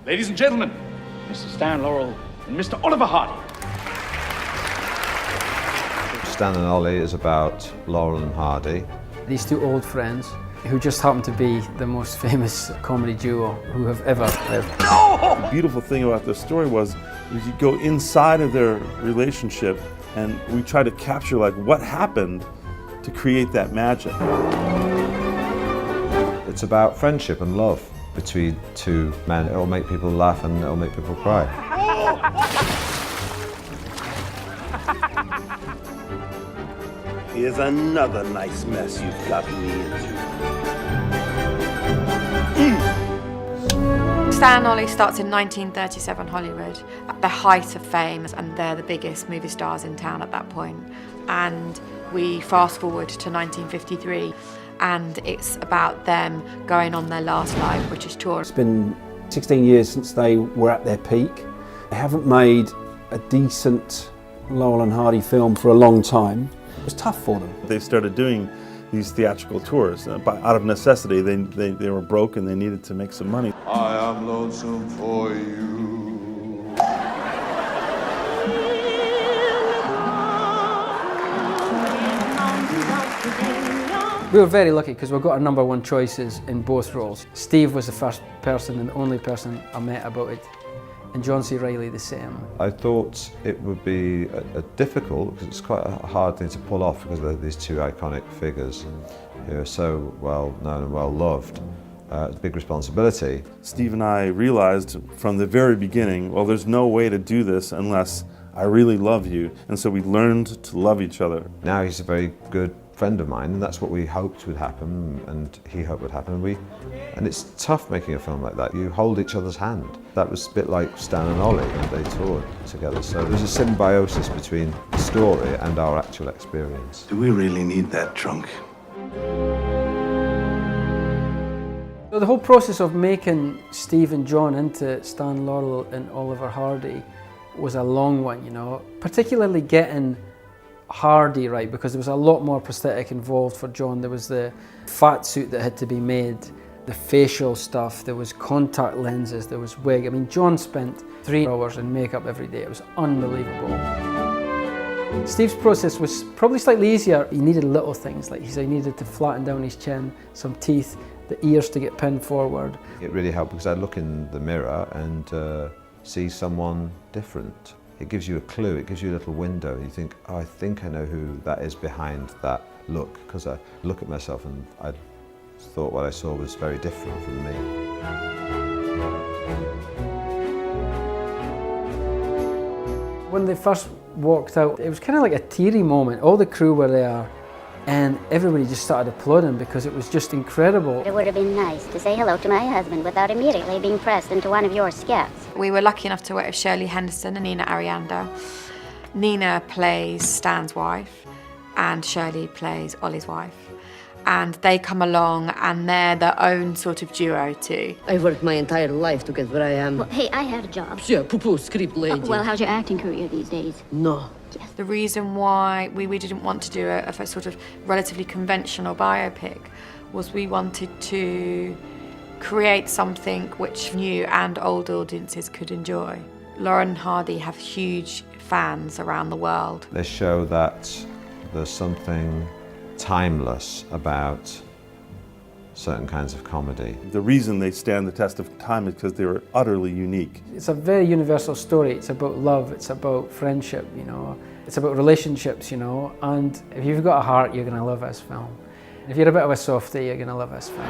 Ladies and gentlemen, Mr. Stan Laurel and Mr. Oliver Hardy. Stan and Ollie is about Laurel and Hardy. These two old friends who just happen to be the most famous comedy duo who have ever lived. No! The beautiful thing about this story was you go inside of their relationship and we try to capture like what happened to create that magic. It's about friendship and love between two men. It'll make people laugh and it'll make people cry. Here's another nice mess you've gotten me into. Stan and Ollie starts in 1937 Hollywood, at the height of fame, and they're the biggest movie stars in town at that point. And we fast forward to 1953, and it's about them going on their last live British tour. It's been 16 years since they were at their peak. They haven't made a decent Laurel and Hardy film for a long time. It was tough for them. They started doing these theatrical tours. Out of necessity, they were broke and they needed to make some money. I am lonesome for you. We were very lucky because we got our #1 choices in both roles. Steve was the first person and the only person I met about it, and John C. Reilly the same. I thought it would be difficult, because it's quite a hard thing to pull off because they're these two iconic figures who are so well known and well loved. It's a big responsibility. Steve and I realized from the very beginning, well, there's no way to do this unless I really love you, and so we learned to love each other. Now he's a very good friend of mine, and that's what we hoped would happen, and he hoped would happen. And it's tough making a film like that. You hold each other's hand. That was a bit like Stan and Ollie, and they toured together. So there's a symbiosis between the story and our actual experience. Do we really need that trunk? So the whole process of making Steve and John into Stan Laurel and Oliver Hardy was a long one, you know, particularly getting Hardy right, because there was a lot more prosthetic involved for John. There was the fat suit that had to be made, the facial stuff, there was contact lenses, there was wig. I mean, John spent 3 hours in makeup every day. It was unbelievable. Steve's process was probably slightly easier. He needed little things, like he said, he needed to flatten down his chin, some teeth, the ears to get pinned forward. It really helped because I'd look in the mirror and see someone different. It gives you a clue, it gives you a little window. You think, oh, I think I know who that is behind that look, because I look at myself and I thought what I saw was very different from me. When they first walked out, it was kind of like a teary moment. All the crew were there and everybody just started applauding because it was just incredible. It would have been nice to say hello to my husband without immediately being pressed into one of your skits. We were lucky enough to work with Shirley Henderson and Nina Arianda. Nina plays Stan's wife and Shirley plays Ollie's wife. And they come along and they're their own sort of duo too. I've worked my entire life to get where I am. Well, hey, I had a job. Yeah, poo-poo, script lady. Well, how's your acting career these days? No. Yes. The reason why we didn't want to do a sort of relatively conventional biopic was we wanted to create something which new and old audiences could enjoy. Laurel and Hardy have huge fans around the world. They show that there's something timeless about certain kinds of comedy. The reason they stand the test of time is because they were utterly unique. It's a very universal story. It's about love, it's about friendship, you know. It's about relationships, you know. And if you've got a heart, you're going to love this film. If you're a bit of a softie, you're going to love this film.